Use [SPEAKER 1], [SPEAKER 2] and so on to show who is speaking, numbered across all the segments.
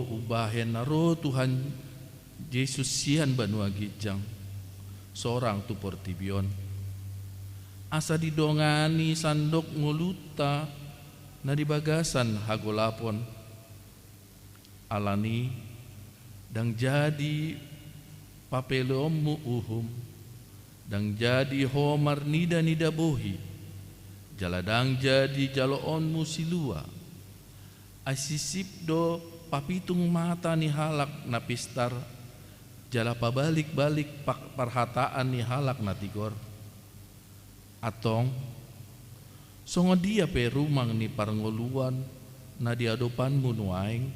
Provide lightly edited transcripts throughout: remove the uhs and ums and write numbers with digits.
[SPEAKER 1] ubahen naro Tuhan Yesus sian banua gijang seorang tu portibion asa didongani sandok nguluta na di bagasan hagolapon alani dang jadi papelomu uhum dang jadi homar nida bohi jaladang jadi jaloonmu silua asisip do papitung mata ni halak na pistar jala pabalik-balik parhataan ni halak na tigor atong songo dia pe rumang ni parngoluan na diadopanmu nuaing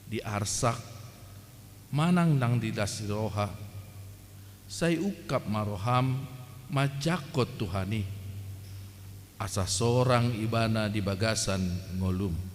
[SPEAKER 1] di arsak manang nang didasiroha say ukap maroham majakot Tuhani asa sorang ibana di bagasan ngolum.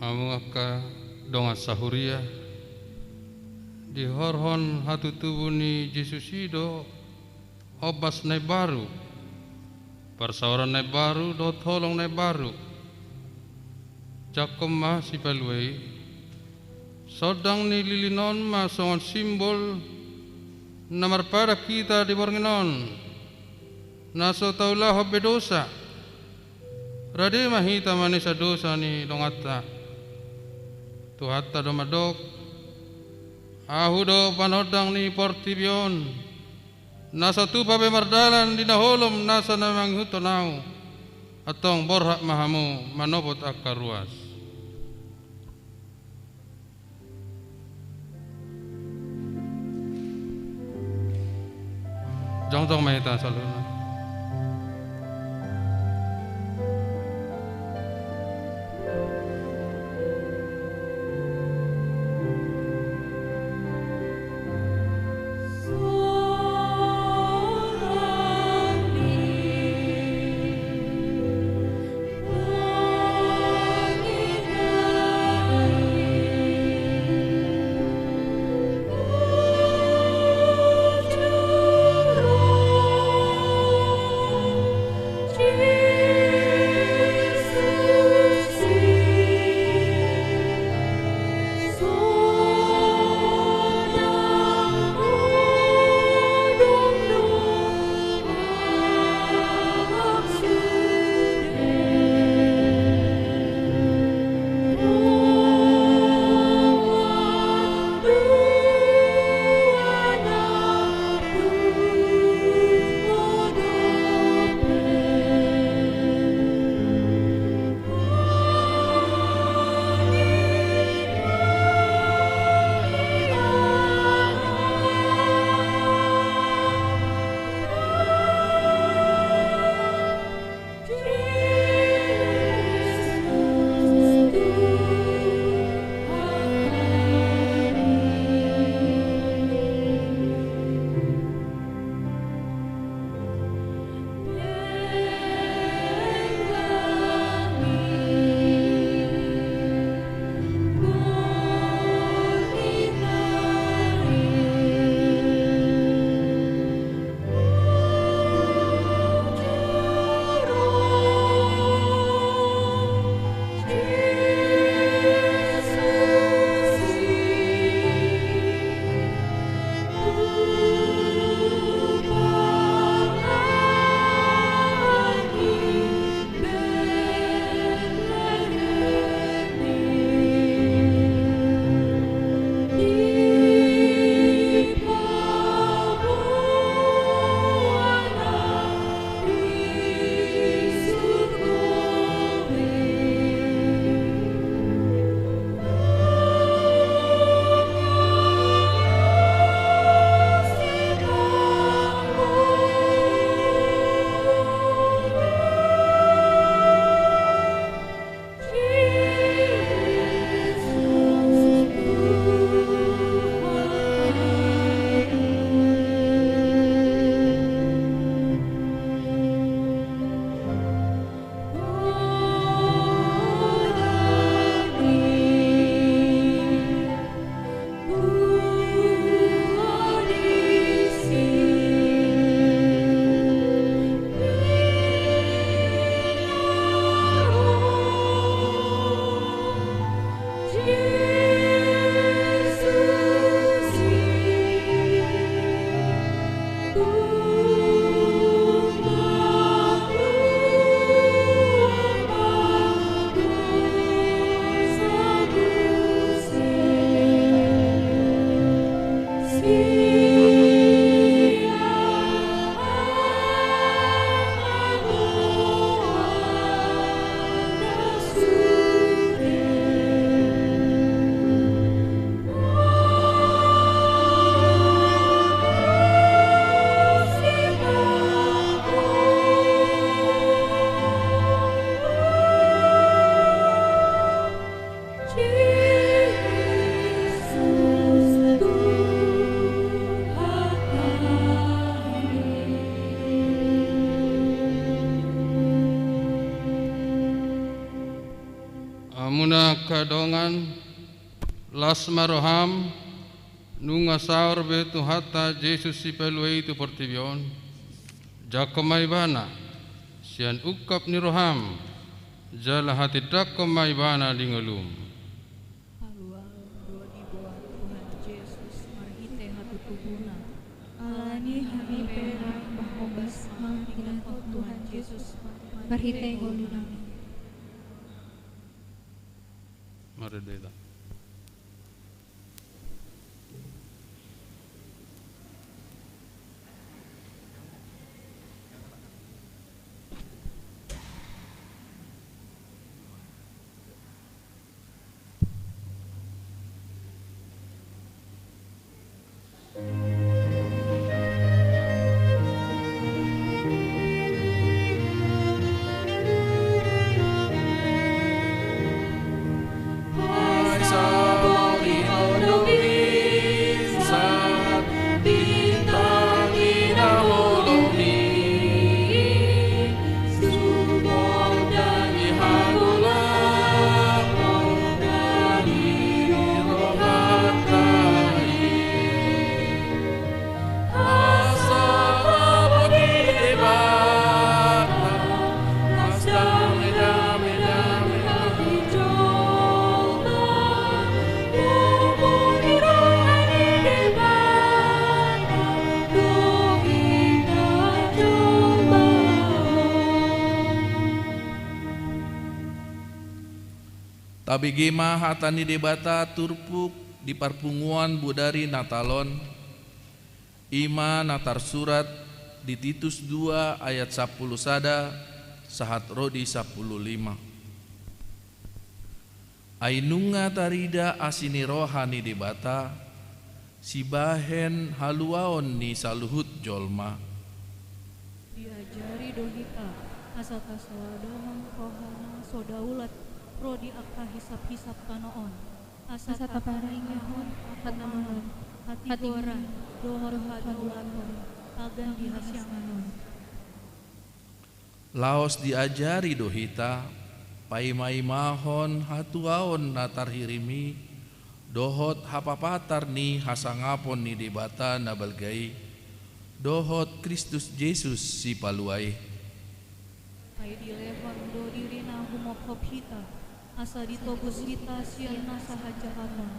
[SPEAKER 2] Amungaka donga sahuria di horhon hatu tubuni Jesusido obas nai baru persauran nai baru do tolong nai baru jakom ma si palwei sodang ni lilinon ma songon simbol namar pada kita di bornginon naso taulah hobbe dosa rade mahita manisa dosa ni dongata Tuhatta do madok ahu do panodang ni portibion nasa tupa be mardalan di naholom nasa namang hutonau atong borhak mahamu manobot akar ruas jong mahita saluna Nuna kadongan lasmaroham nunga saur betu hatta Jesus si pelue itu portibion jakomai bana sian ukap ni roham jala hati dakomai bana lingelum
[SPEAKER 3] Haluang doa di bawah Tuhan Yesus marhite hatu tubuna alani hami perak bahobas marhite Tuhan Yesus marhite golunami.
[SPEAKER 2] Mari deda.
[SPEAKER 1] Tabi gema hatani debata turpuk di parpunguan budari natalon ima natar surat di Titus 2 ayat 10 sada sahat rodi 15 ainunga tarida asini rohani debata sibahen haluaon ni saluhut jolma
[SPEAKER 3] Diajari dohita asata sawadamang rohana sodaulat Rodi akka hisap-hisap kanoon asa taparayahon hatanon hati goran dohor hadulaton agan dihasyanganon
[SPEAKER 1] laos diajari dohita paimai mahon hatuaon natar hirimi dohot hapapatar ni hasangapon ni debata nabalgai dohot Kristus Yesus si paluai
[SPEAKER 3] pai dilevan do dirina humop hita asa ditobus hita sian nasa hajahatan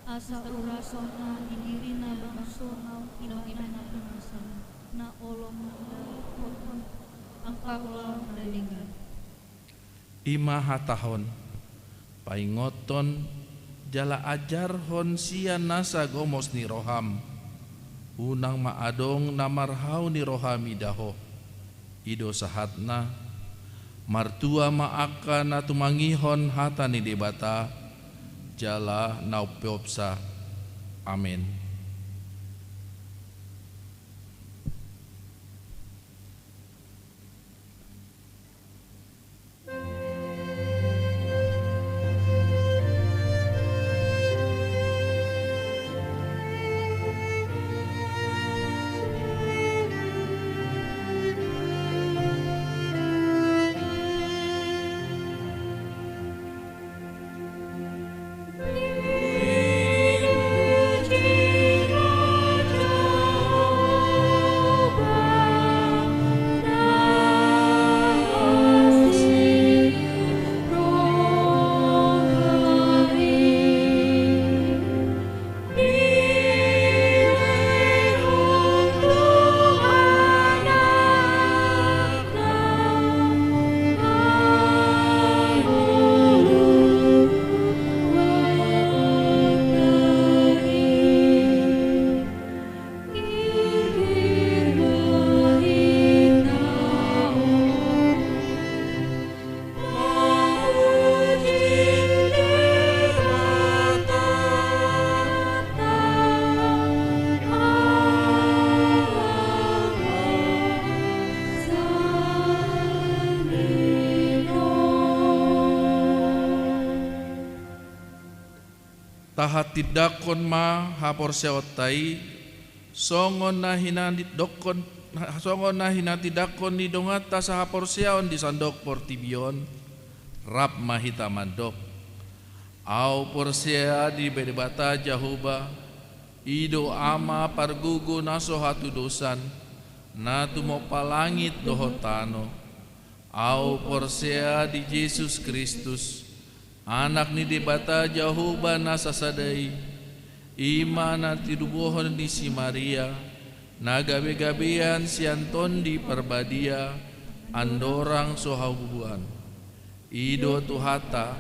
[SPEAKER 3] asa urasona idirina bangsona inang-inang pengasan na olong pohon angka ulang dalingan
[SPEAKER 1] ima hatahon paingoton jala ajar hon sian nasa gomos ni roham unang maadong namarhau ni rohami daho ido sahatna martua maaka na tumangihon hata ni debata jala naupeopsa amin. Tahat tidakon ma hapor seotai songon na hinadidokon songon na hinatidakon ni dongata sa hapor seon di sandok portibion rap mahita mandok Au porsea di bedebata Jahoba, ido ama pargugo naso hatu dosan, na tumopa langit dohotano. Au porsea di Yesus Kristus, anak ni debata Jahoba nasa sadai, ima na tidubohon di si Maria, na gabe-gabean si Anton di perbadia, andorang sohabuan. Ido tuhata,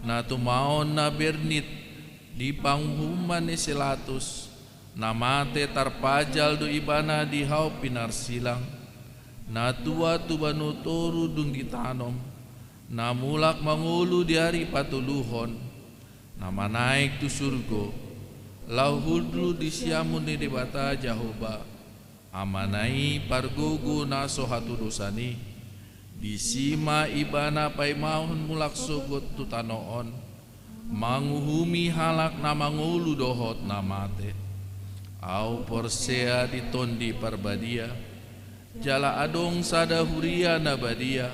[SPEAKER 1] na tumaon na bernit, di panghuman ni Silatus, na mate tarpajal do ibana di hau pinar silang, na tua tubanu toru dung ditanom, na mulak mangulu di hari patuluhon, na manaik tu surgo, lau hudlu di siamun ni debata Jahoba, amanai pargugu na sohatu dosani, di sima ibana pai mahun mulak sogot tutanoon, manguhumi halak na mangulu dohot na mate. Au porsea di tondi parbadia, jala adong sada huria nabadia,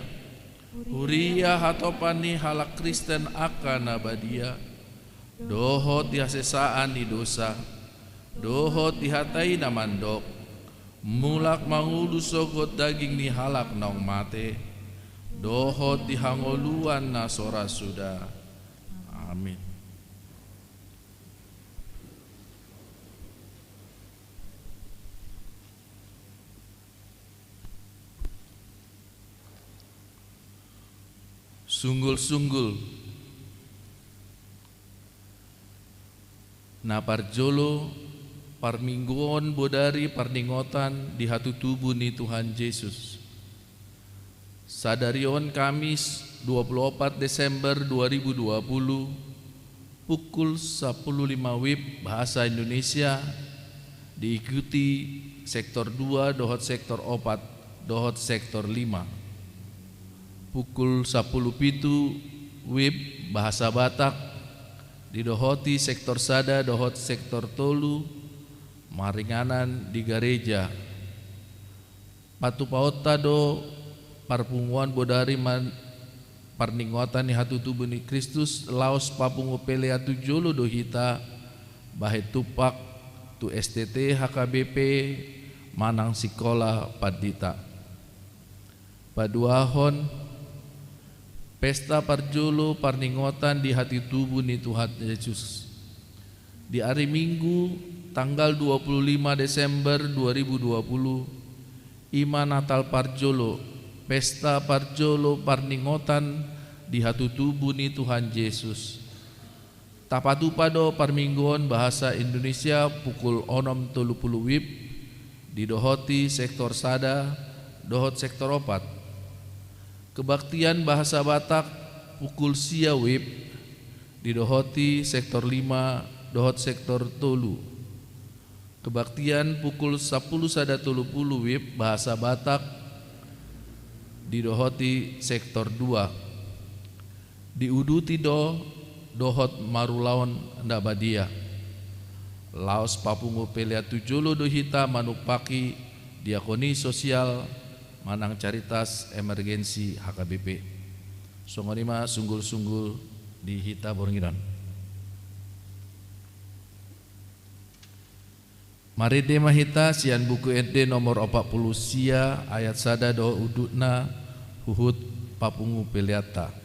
[SPEAKER 1] huria hatopani halak Kristen akan nabadia, dohot dihasesaan di dosa, dohot dihatai namandok, mulak mangulu sogot daging ni halak naung mate, dohot dihangoluan na sora sudah. Amin. Sunggul-sunggul na parjolo parmingguon bodari parningotan di hatu tubuh ni Tuhan Yesus. Sadarion Kamis 24 Desember 2020 pukul 10.05 WIB bahasa Indonesia, diikuti sektor 2 dohot sektor 4 dohot sektor 5. Pukul 10.07 WIB bahasa Batak, didohoti sektor sada dohot sektor tolu, maringanan di gereja Patupaota do parpunguan bodari parningotan ni hatu tubuh ni Kristus laos papungu pele atu jolo do hita bahe tupak tu STT HKBP manang sikola padita paduahon pesta parjolo parningotan di hati tubuh ni Tuhan Yesus di hari Minggu tanggal 25 Desember 2020 ima Natal parjolo pesta parjolo parningotan di hatu tubuh ni Tuhan Yesus. Tapatupado parmingguon bahasa Indonesia pukul 6.30 WIB didohoti sektor sada dohot sektor 4. Kebaktian bahasa Batak pukul sia WIB didohoti sektor 5 dohot sektor tolu. Kebaktian pukul 10.30 WIB bahasa Batak didohoti sektor 2. Diuduti dohot marulaon ndabadia. Laos papungu pelea tujolo dohita manupaki diakoni sosial manang caritas emergensi HKBP. Songonima sunggul-sunggul di hita Borongidan. Mari dema hita sian buku ente nomor 40 sia ayat sada do udutna huhut papungu peleata.
[SPEAKER 4] Mana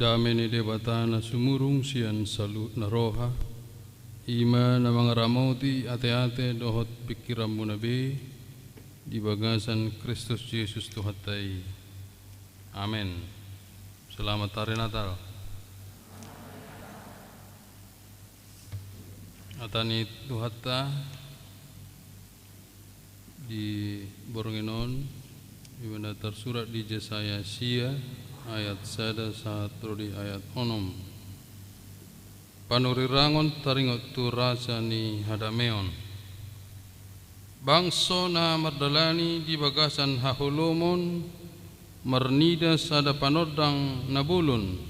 [SPEAKER 2] Dameni debata na sumurung sian salut na roha, ima na mga ramoti ate-ate dohot pikiran mo nabi, di bagasan Kristus Yesus Tuhatay. Amen. Selamat Hari Natal. Atani Tuhata di Boronginon, di mana tersurat di Yesaya Sia ayat 1 di ayat 6. Panurirangon taringot tu rasa ni hadameon. Bangso na mardalani di bagasan hahulumon, marnida sada panodang nabulun.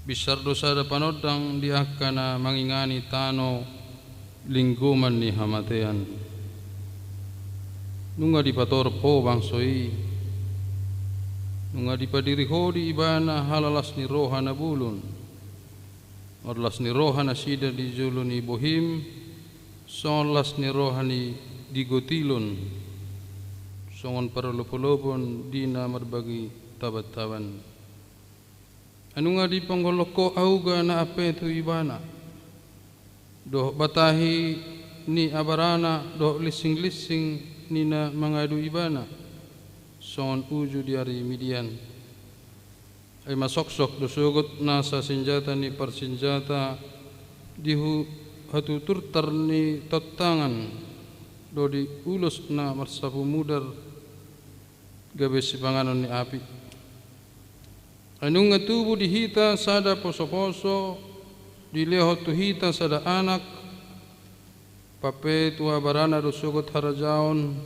[SPEAKER 2] Bisardo sada panodang di akana mangingani tano lingguman ni hamatean. Nunga di patorpo bangsoi, nunga di padiri hodi ibana halalas ni roha na bulun, orlas ni roha na sida di julun ni bohim, sonlas ni roha ni digotilun, songon paralopolopon di na marbagi tabat-taban. Anunga di panggoloko auga na apetu ibana, doh batahi ni abarana, doh lising-lising ni na mangadu ibana, son uju di hari Midian. Ay masok-sok dosugot nasa senjata ni persenjata dihu hatuturtar ni totangan do di ulos na marsapu mudar gabe sipanganon ni api. Anung tubuh dihita sada poso-poso dilehot tuhita sada anak pape tua barana dosugot harajaon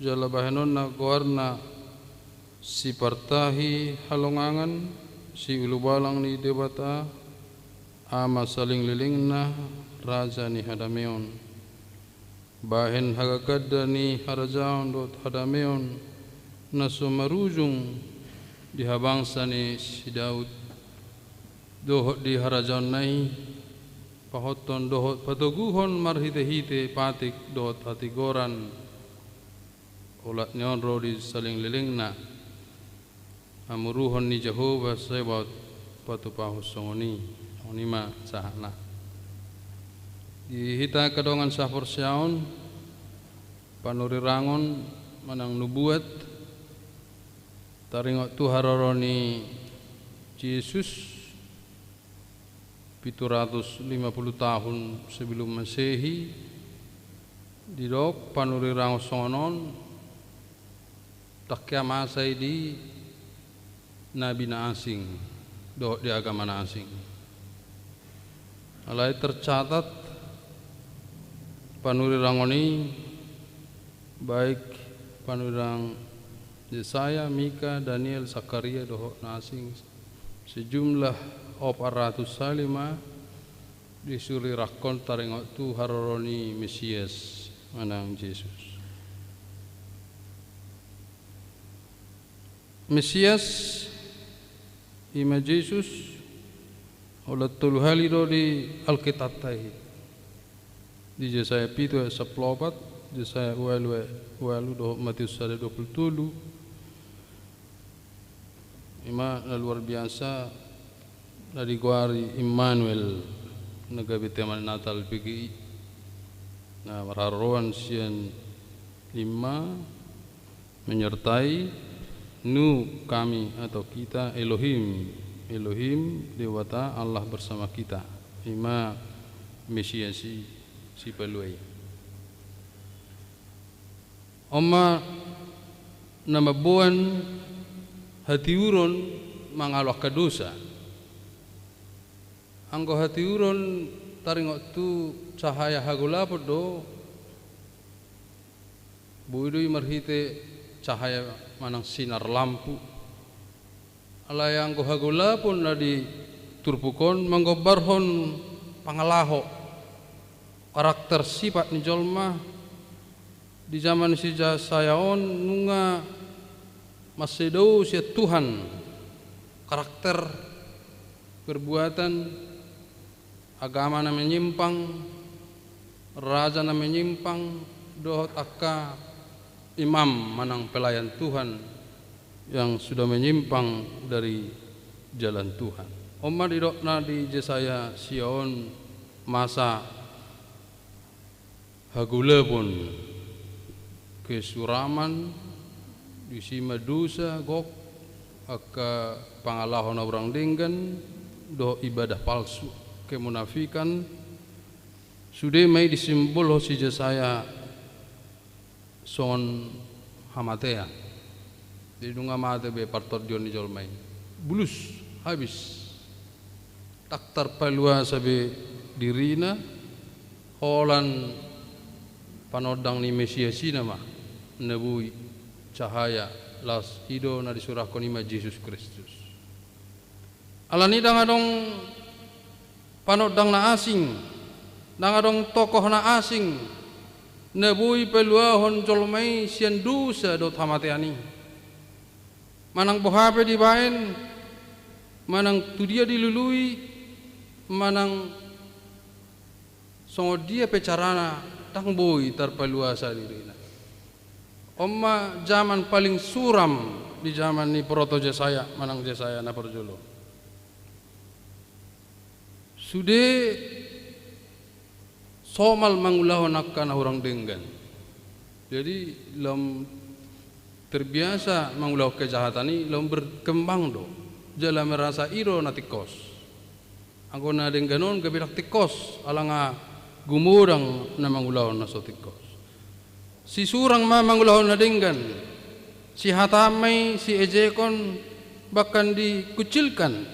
[SPEAKER 2] jala bahenon na goarna si partahi halongangan si ulubalang ni debata ama saling liling na raja ni hadameon bahen hagagada ni harajaon dot hadameon na sumarujung di habangsa ni si Daud dohot di harajaon nai pahoton dohot patoguhon marhite-hite patik dohot hatigoran ulat nyon rodi saling liling na amuruhon ni Jehovah sebab patupahus songoni onima sahana di hita kadongan safur syaun panurirangon manang nubuat taringot tuharoroni Yesus 750 tahun sebelum Masehi di dok panurirangon songonon takya masai di nabi na asing do di agama na asing alai tercatat panurirang oni baik panurang Yesaya, Mika, Daniel, Zakaria doho nasing sejumlah 405 disuri rakon taringok tu haroroni Mesias manang Yesus. Mesias ima Yesus olah tulu halido di Alkitab tahi di Yesaya 7 ayat 14, Yesaya ualu doho Matius 27. Ima luar biasa dari guari Immanuel nagabi teman Natal PGI na mararuan sian 5 menyertai nu kami atau kita Elohim Dewata Allah bersama kita ima Mesias si peluai Oma nama buan hati urun mangalwah kadosa anggo hati urun taringok tu cahaya hagulapod do buidui marhite cahaya manang sinar lampu alaya anggo hagulapon na di turpukon manggobarhon pangalaho karakter sifat ni jolma di zaman si sayaon nunga masedo sia Tuhan karakter perbuatan agama na menyimpang raja na menyimpang dohot akka imam manang pelayan Tuhan yang sudah menyimpang dari jalan Tuhan. Oma didokna di Yesaya Sion masa hagule pun kesuraman isi madusa gok aka pangalahon orang denggan do ibadah palsu kemunafikan sudah mai disimbol si Yesaya son hamatea di dunga mate be partor dioni jolmai bulus habis taktar palua sabe dirina holan panodang ni Mesiasina mah nebui cahaya las hido na disurahkan ima Yesus Kristus alani dangadong panodang na asing dangadong tokoh na asing nebui peluahon jolmai sian dusa dot hamateani manang bohape dibaen manang tu dia dilului manang songo dia pecarana tang boy terpeluasa dirina Oma zaman paling suram di zaman ni proto Yesaya manang Yesaya na perjolo sude somal mangulahon akan orang denggan jadi lom terbiasa mangulah kejahatan ini lom berkembang do jala merasa iro na tikos angko na dengganon gabirak tikos alanga gumurang na mangulahon na so tikos si surang ma mangulahon na denggan si hatamay si ejekon bahkan dikucilkan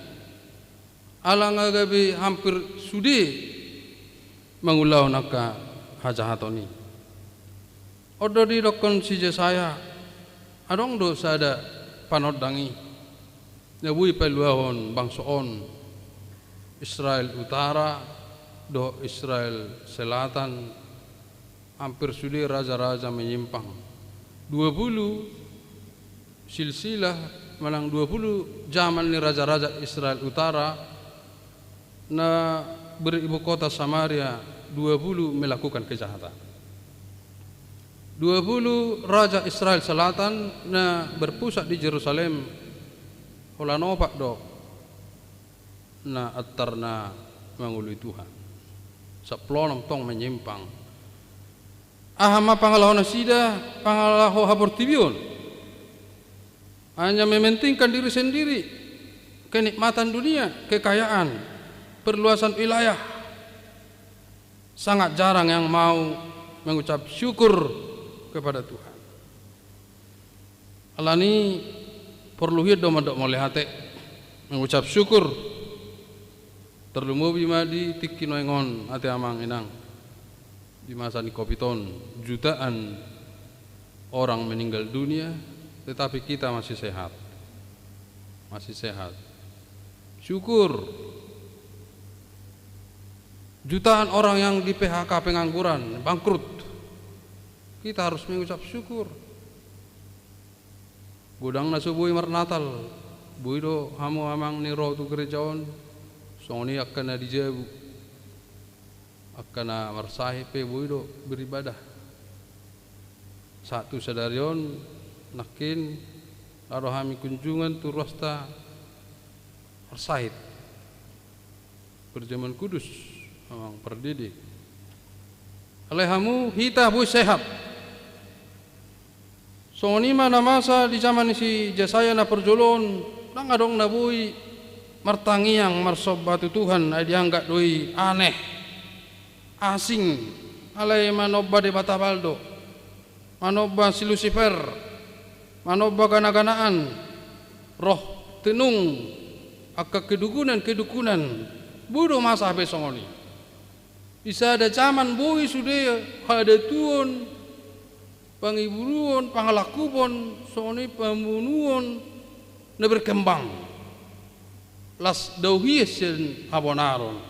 [SPEAKER 2] alanga gabi hampir sudi mangulahon aka hajahatoni odo di dokon si Yesaya adong do sada panodangi nabui peluahon bangsoon Israel Utara do Israel Selatan hampir sudah raja-raja menyimpang 20 silsilah malang 20 zaman ni raja-raja Israel Utara na beribu kota Samaria 20 melakukan kejahatan 20 raja Israel Selatan na berpusat di Jerusalem hola nopak do na atarna mangului Tuhan saplonong tong menyimpang ahama pangalahon sida pangalaho habortibion hanya mementingkan diri sendiri kenikmatan dunia kekayaan perluasan wilayah sangat jarang yang mau mengucap syukur kepada Tuhan alani perlu hidup dok melihat mengucap syukur terlumu bima di tikinoengon ate amang inang di masa Nikopiton jutaan orang meninggal dunia tetapi kita masih sehat. Masih sehat. Syukur. Jutaan orang yang di PHK, pengangguran, bangkrut. Kita harus mengucap syukur. Budang na subuhi mar Natal. Buido hamu amang ni roh tu gerejaon. Songoni akan na dijebu. Akan na marsahi pe buido beribadah. Satu sadarion nakin laro hami kunjungan tu rosta marsahit. Perjamuan kudus amang perdidik. Alehamu hita bu sehat. Songoni mana masa di zaman si jasaya na perjolon nang adong na bui martangiang marsobatu Tuhan ay dianggap doi aneh asing alay manoba de Batabaldo manoba si Lucifer manoba gana-ganaan roh tenung akka kedukunan budo masa be songoni bisa ada zaman bui sudah ada tuon pangiburuon pangalakupon songoni pembunuhon na berkembang las dauhiesen abonaron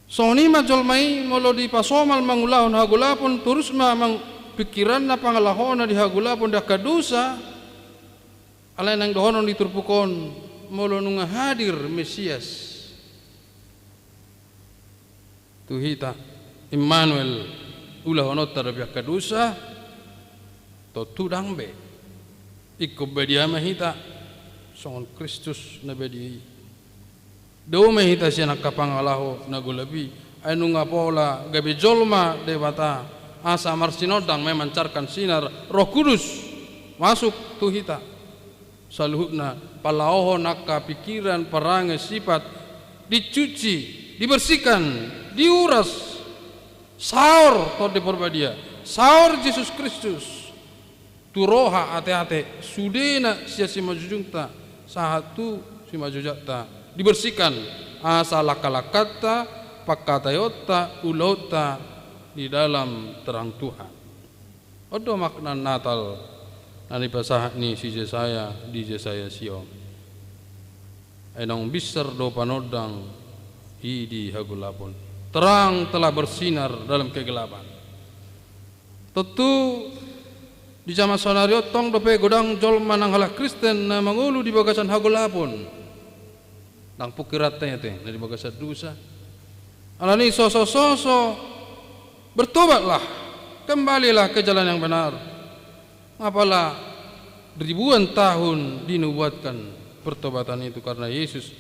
[SPEAKER 2] songoni majolmai molo di pasomal mangulahon hagulapon terus mang pikiran na pangalahon na di hagulapon da kadusa alay nang dohonon diturpukon molo nunga hadir Mesias tuhita Immanuel ulah onot tarabiak kadusa to tudangbe ikko bedia mahita songon Kristus na bedi do mahita siya nakapangalaho na gulabi ay nung apola gabi jolma debata asa marsinodang may mancarkan sinar Roh Kudus masuk tuhita saluhna palaoho nakka pikiran parange sifat dicuci dibersihkan diuras saur to diperbadia saur Yesus Kristus turoha ate-ate sudena sia si majujungta sahatu si majujata dibersihkan asa lakalakata pakatayota ulota di dalam terang Tuhan. Odo makna Natal nani pasah ni si Jesaya di Jesaya Sion enong biser do panodang di hagulapon terang telah bersinar dalam kegelapan. Tentu di zaman sonario tong dope godang jol manang halah Kristen na mangulu di bagasan hagulapon nang pukiratnya teh dari bagasan dosa alani soso bertobatlah kembalilah ke jalan yang benar. Apalah ribuan tahun dinubuatkan pertobatan itu karena Yesus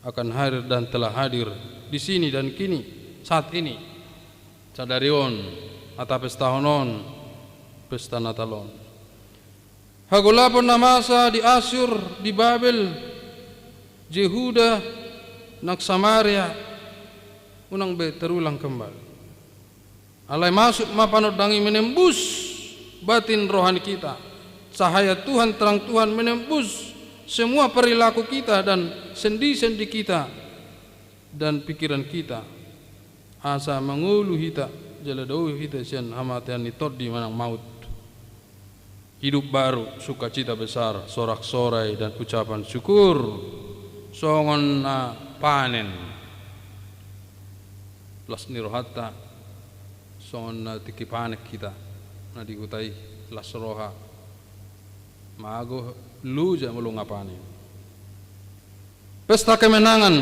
[SPEAKER 2] akan hadir dan telah hadir di sini dan kini saat ini sadarion atau pesta honon pesta Natalon hagulapon na masa di Asyur di Babel Jehuda nak Samaria unang be terulang kembali alai masuk mapanodangi menembus batin rohani kita cahaya Tuhan terang Tuhan menembus semua perilaku kita dan sendi-sendi kita dan pikiran kita asa mengulu hita jaladau hita sian hamatian nitot di manang maut hidup baru sukacita besar sorak-sorai dan ucapan syukur songon panen las nirohata songon tiki panek kita na digutai las roha maago luja mulu ngapani pesta kemenangan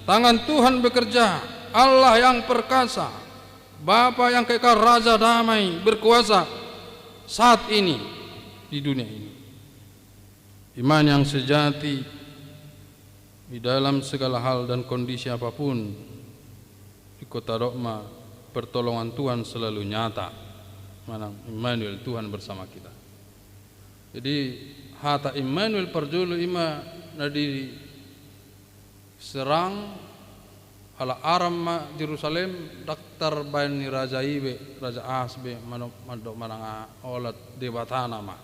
[SPEAKER 2] tangan Tuhan bekerja Allah yang perkasa Bapa yang kekal Raja damai berkuasa saat ini di dunia ini iman yang sejati di dalam segala hal dan kondisi apapun di kota Roma pertolongan Tuhan selalu nyata manang Immanuel Tuhan bersama kita. Jadi hata Immanuel perjulu ima nadi serang ala aram Jerusalem daktar bani Raja Ibe Raja Asbe mandok mananga olat debatana ma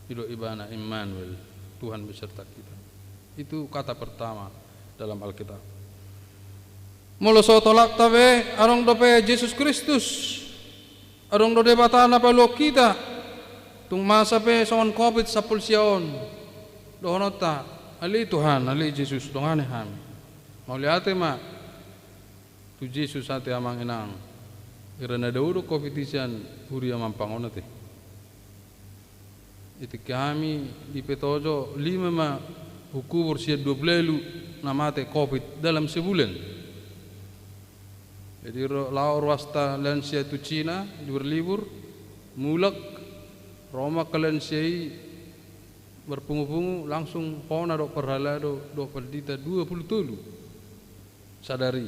[SPEAKER 2] hidup ibana Immanuel Tuhan beserta kita. Itu kata pertama dalam Alkitab. Molo so tolak tabe arong dope Yesus Kristus Arong do debata na palo kita tung masa pe songon COVID 10 siaon dohonota ali Tuhan ali Yesus dongane ham mauliate ma tu Yesus ate amang enang irana dauro COVID isian huri amang pangonate itu kami di petojo 5 ma hukum sia 20 namate COVID dalam sebulan. Jadi lau ruasta lansia tu Cina libur mulak Roma ke lansiai berpungu-pungu langsung pona do perhala do perdita 27 sadari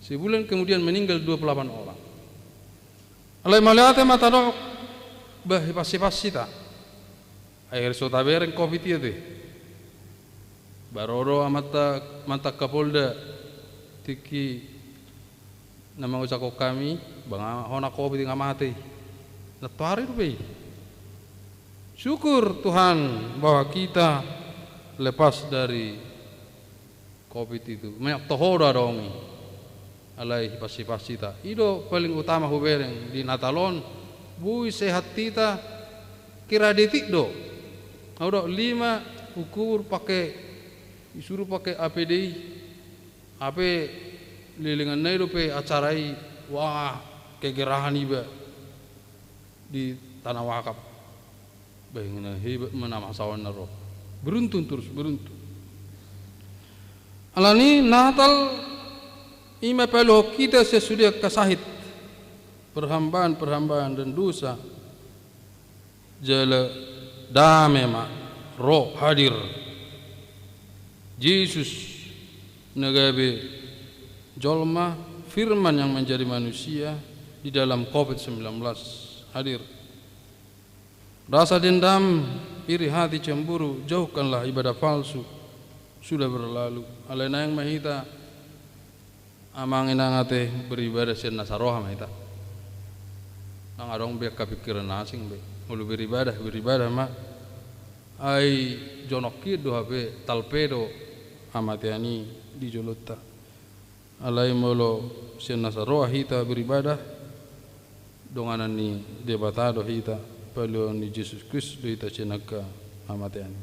[SPEAKER 2] sebulan kemudian meninggal 28 orang. Alai maliate mata do bah pasti ta air so tabereng COVID itu baroro mata Kapolda tiki nama usako kami bang hona COVID ngamati natari rupi syukur Tuhan bahwa kita lepas dari COVID itu banyak tohoda dong alai pasti ta ido paling utama hubereng di Natalon bui sehat kita kira detik do audo 5 ukur pakai disuruh pakai APD AP lilingan nai rupe acarai wah kegerahan iba di tanah wakaf bayangin hebat menama sawan naro beruntun terus beruntun alani Natal ima pelo kita sesudah kasahit perhambaan dan dosa jala dame ma roh hadir Yesus nagabe jolma firman yang menjadi manusia di dalam COVID-19 hadir. Rasa dendam, iri hati, cemburu, jauhkanlah ibadah palsu sudah berlalu. Alena yang mahita amang inangate beribadah sen nasaroha mahita. Nang adong biak kapikiran asing be. Mulu beribadah mah ai jonokki do habe talpedo amatiani di jolota. Alai molo sen nasaroha hita beribadah donganan ni debatado hita palo ni Yesus Kristus do hita cenaka amatian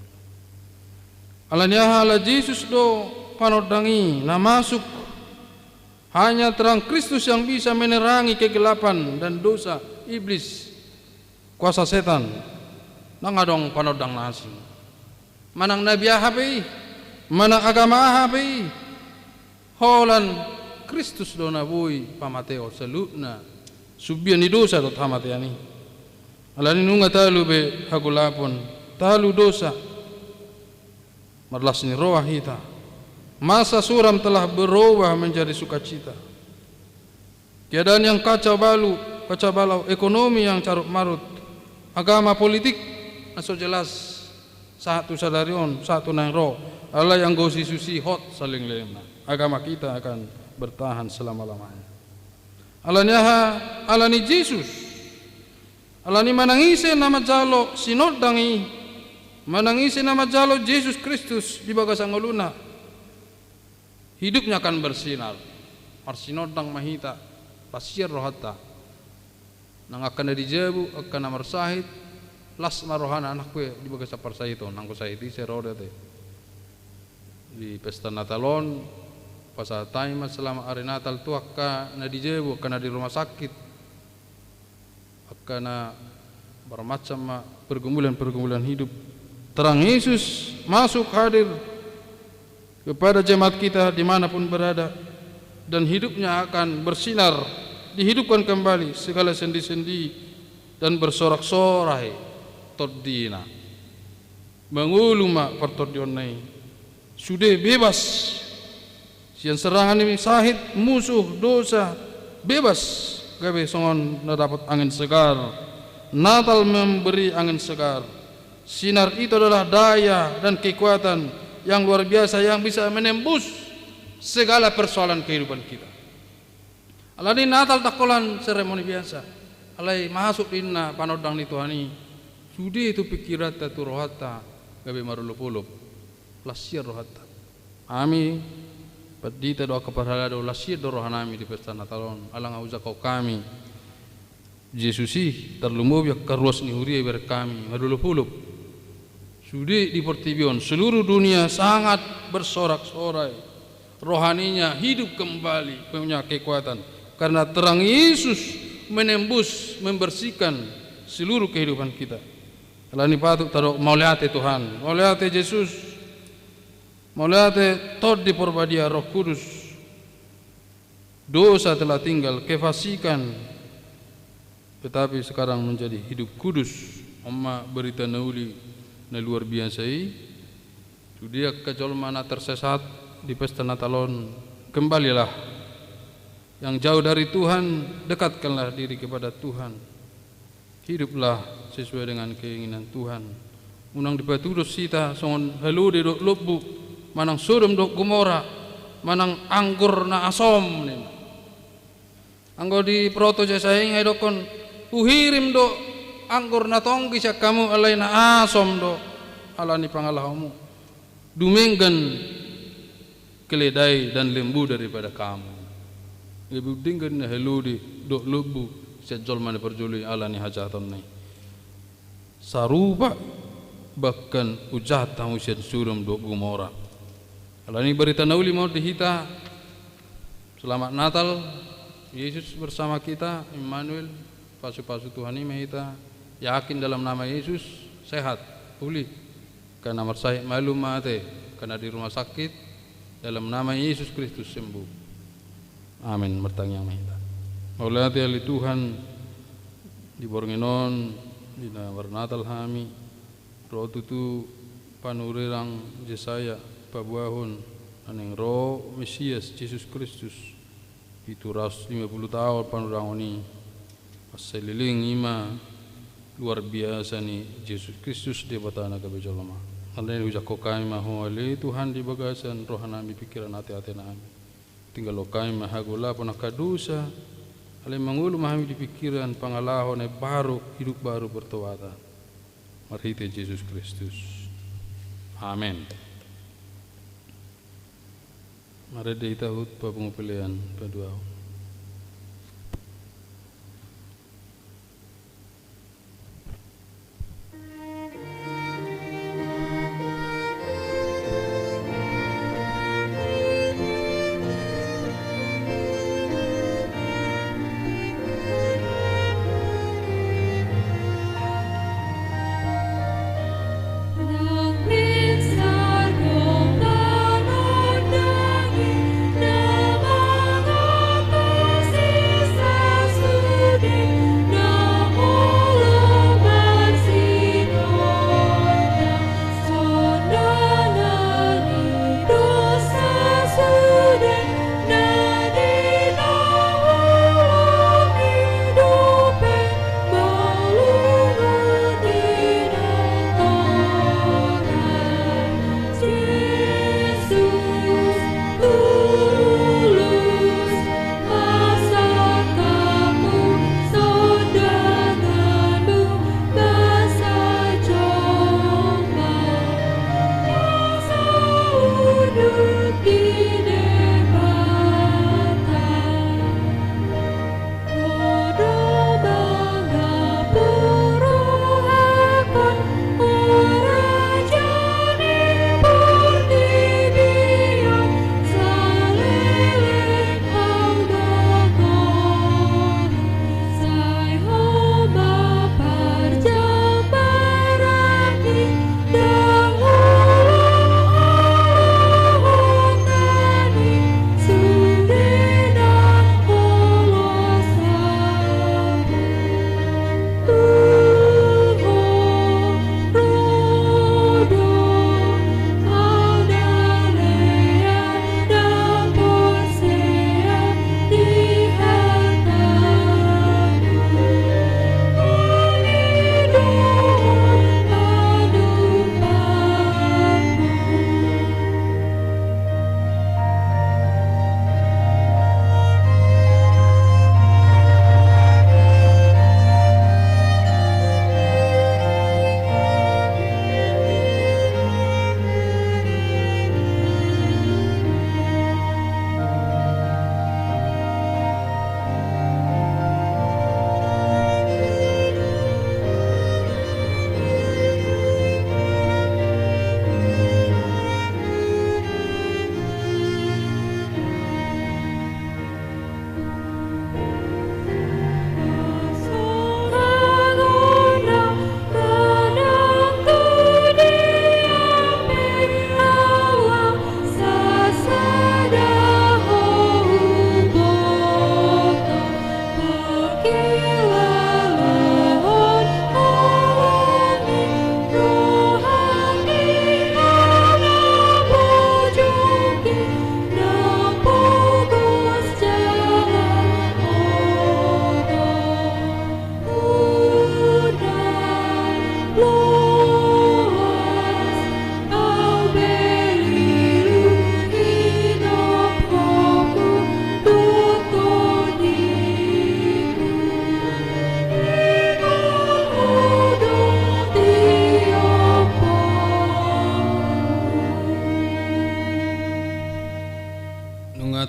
[SPEAKER 2] alanya hala Yesus do panodangi na masuk hanya terang Kristus yang bisa menerangi kegelapan dan dosa iblis kuasa setan nangadong panodang nasi manang nabi ahabi manang agama ahabi holan Kristus do nabui pamateo salutna subian ni dosa do tamatiani alani nunga talu be hagulapon talu dosa marlas ni roh hita masa suram telah berubah menjadi sukacita keadaan yang kacau balau ekonomi yang carut marut agama politik aso jelas satu sadarion satu nang roh Allah yang gosi susi hot saling lemna agama kita akan bertahan selama-lamanya. Alani Yesus. Alani manangise nama jalo sinodangi. Manangise nama jalo Yesus Kristus di bagasang uluna. Hidupnya akan bersinar. Marsinodang mahita pasir rohata. Nang akan dijabu akan namar sahid las marohana anak kue di bagasang parsahito nang ko sahiti serodate. Di pesta Natalon pasal taima selama hari Natal tu akka na dijebu kana di rumah sakit akkana bermacam pergumulan hidup terang Yesus masuk hadir kepada jemaat kita dimanapun berada dan hidupnya akan bersinar dihidupkan kembali segala sendi-sendi dan bersorak-sorai tordina menguluma pertordionai sudah bebas sian serangan ini sahid musuh dosa bebas gabe songon na dapat angin segar Natal memberi angin segar sinar itu adalah daya dan kekuatan yang luar biasa yang bisa menembus segala persoalan kehidupan kita alani Natal takolan seremoni biasa alai masuk inna panodang ni Tuhani sudah itu pikiran tu rohata gabe marulup-ulup lasir rohata ami Padita doa kepada do lasir do rohanami di pesta Natalon alang auza kau kami Jesusi terlumbu karuas ni huria ber kami hadulup-hulup. Sudi di pertibion seluruh dunia sangat bersorak-sorai. Rohaninya hidup kembali, punya kekuatan karena terang Yesus menembus, membersihkan seluruh kehidupan kita. Alani patut taruh mauliate Tuhan, mauliate Yesus, mauliate Tod di porbadia Roh Kudus. Dosa telah tinggal, kefasikan, tetapi sekarang menjadi hidup kudus. Amma berita nauli na luar biasa sudia kajol mana tersesat di pesta Natalon, kembalilah. Yang jauh dari Tuhan, dekatkanlah diri kepada Tuhan. Hiduplah sesuai dengan keinginan Tuhan. Unang dipaturus sita songon halu di dok lubu, manang Sodom dok Gomora, manang anggur na asom nih. Anggo di proto jasaing ay dokon uhirim do anggur na tongki siya kamu alay na asom do alani pangalahamu. Dumenggan keledai dan lembu daripada kamu. Ibu dinggan na halu di dok lubu siya jol mana perjuli alani hajaton nih. Sarupa bahkan ujat tamu siya Sodom dok Gomora. Alani berita nauli mau dihita. Selamat Natal. Yesus bersama kita, Immanuel, pasu-pasu Tuhan ini kita yakin dalam nama Yesus sehat, pulih. Karena saya malu mati, karena di rumah sakit dalam nama Yesus Kristus sembuh. Amin. Bertanya kita. Maulati ali Tuhan di Bornginon di Natal hami, roh tutu panurirang Yesaya pabuahun aneng roh Mesias Yesus Kristus. Itu ras 50 tahun panurang ini paseliling ima luar biasa ni Yesus Kristus di batana kabejolama. Alai ujak kami mahu ali Tuhan di bagasan rohanami pikiran hati-hati nami. Tinggal kami mahagula panakadusa. Alai mangulu mahami di pikiran pangalahon baru hidup baru bertawata. Marhite Yesus Kristus. Amin. Mari kita hut pengupilian kedua.
[SPEAKER 4] Nama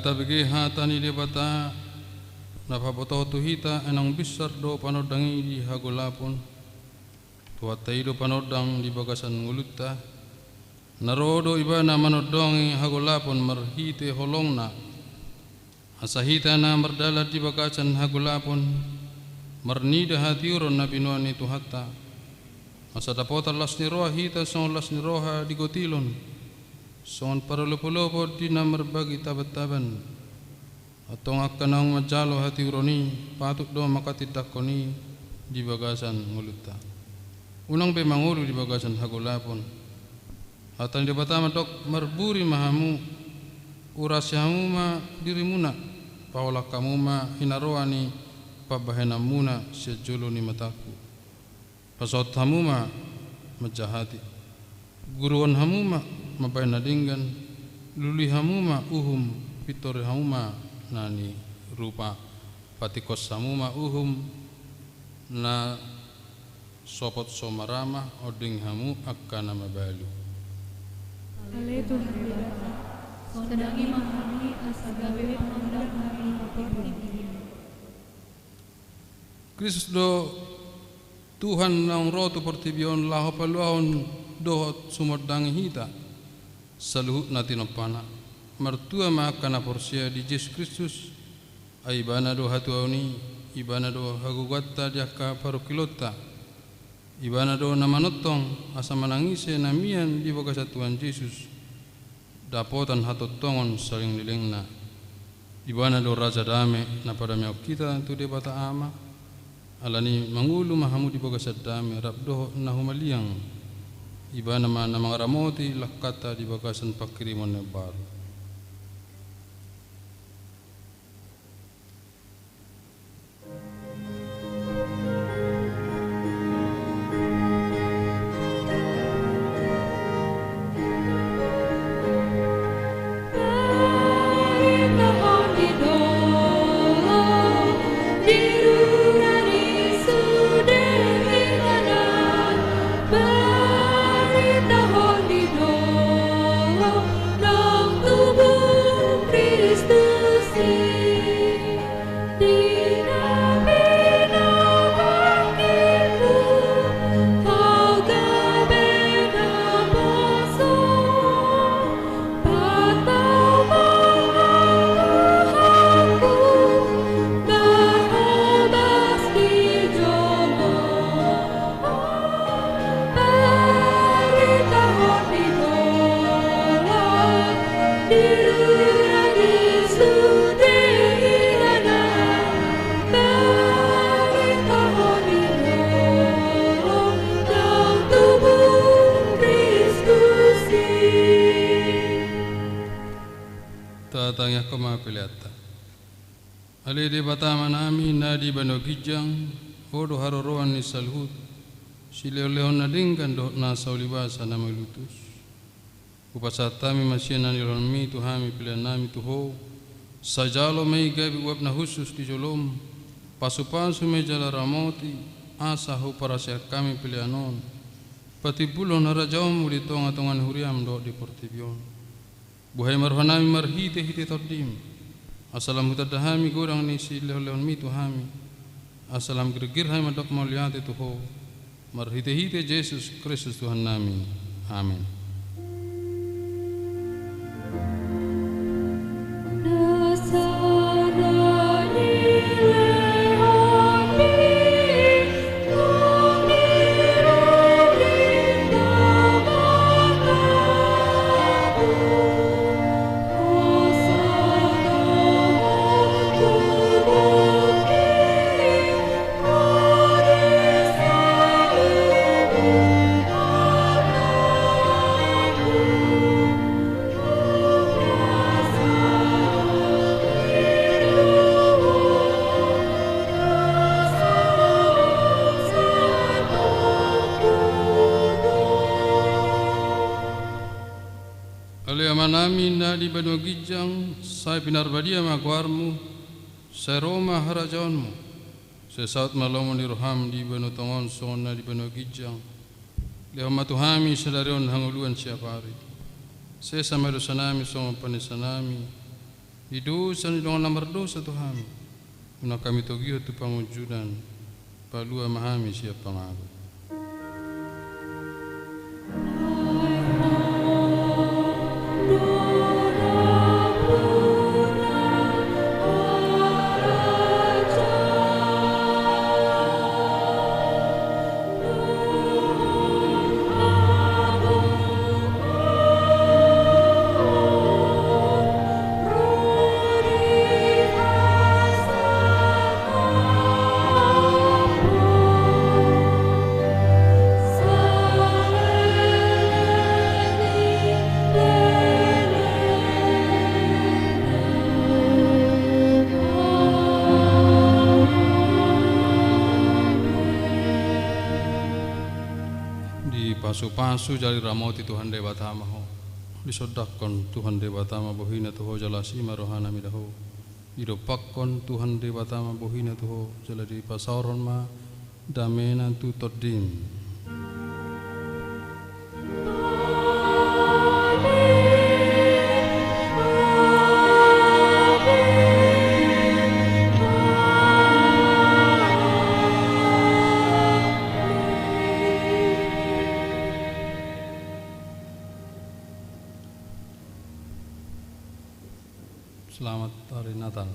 [SPEAKER 2] tabigi hatani di bata napaboto tuhita enang besar do panodangi di hagolapon tuatai do panodang di bagasan nguluta narodo ibana manodongi hagolapon marhite holongna asahita na merdala di bagasan hagolapon marnida hatiuron na binuan itu hatta asa dapota lasni roha hita son lasni roha di gotilon son paralopo-lopo di namar bagi tabat-taban atong akanang majalo hati uroni patut do makatidakoni di bagasan nguluta unang be mangulu di bagasan hagolapon hatan di batama dok marburi mahamu urasyamu ma dirimuna paula kamu ma hinaroani pabahenamuna sejulu ni mataku pasot hamu ma majahati guruan hamu ma mabai nadinggan luli hamuma pitore hamuma nani rupa patikos hamuma na sopot somarama oding hamu akkana mabalu
[SPEAKER 3] Ale Tuhan Bapa sondangi mahami asagawe panandang kami pertibi
[SPEAKER 2] Kristus do Tuhan nang roto pertibion laho paluaon do sumodangi hita saluhut natin pana mertua makana porsia di Yesus Kristus aibana do hatuauni ibana do hagugatta diaka parukilota ibana do namanotong asa manangise namian di bagasa Tuhan Yesus dapotan hatotongon saling nilengna ibana do raja dame na pada miau kita tu de bata ama alani mangulu mahamu di bagasa dame rabdo nahumaliang ibana mana mangaramoti lakata di bagasan pakiriman baru tatangya koma pilata ali di batama nami nadi banogijang odo haroroan ni salhut sileo-leon nadingkan do na saulibasa na malutus upasatami masyena ni rolmi tuhami pilihan nami tuho sajalo may gabi wab na husus di jolom pasupasu may jala ramoti asahu para siya kami pilihanon pati bulon harajaw muli tonga-tongan huriam do di portibyon buhay marhanami marhite-hite tordim asalam hutadahami gorang ni si leon mi tuhami asalam gergirhai madok mauliate tuho marhite-hite Yesus Kristus Tuhan nami amin. Manami na di banogijang saya pinarbadia magwarmu saya Roma harajaonmu saya saat malamu ni roham di banotongon sona di banogijang leo matuhami sadarion hanguluan siapari saya sama dosanami soma panisanami Idusan ilong nomor dosa Tuhan. Una kami togio tu pangujudan. Palua mahami siapa ngaku. Pasu-pasu jali ramoti Tuhan Dewa Tama ho disodakon Tuhan Dewa Tama bohina tuho jalasima rohana midaho idopakon Tuhan Dewa Tama bohina tuho jaladi pasauron ma damena tu todim. Selamat hari Natal.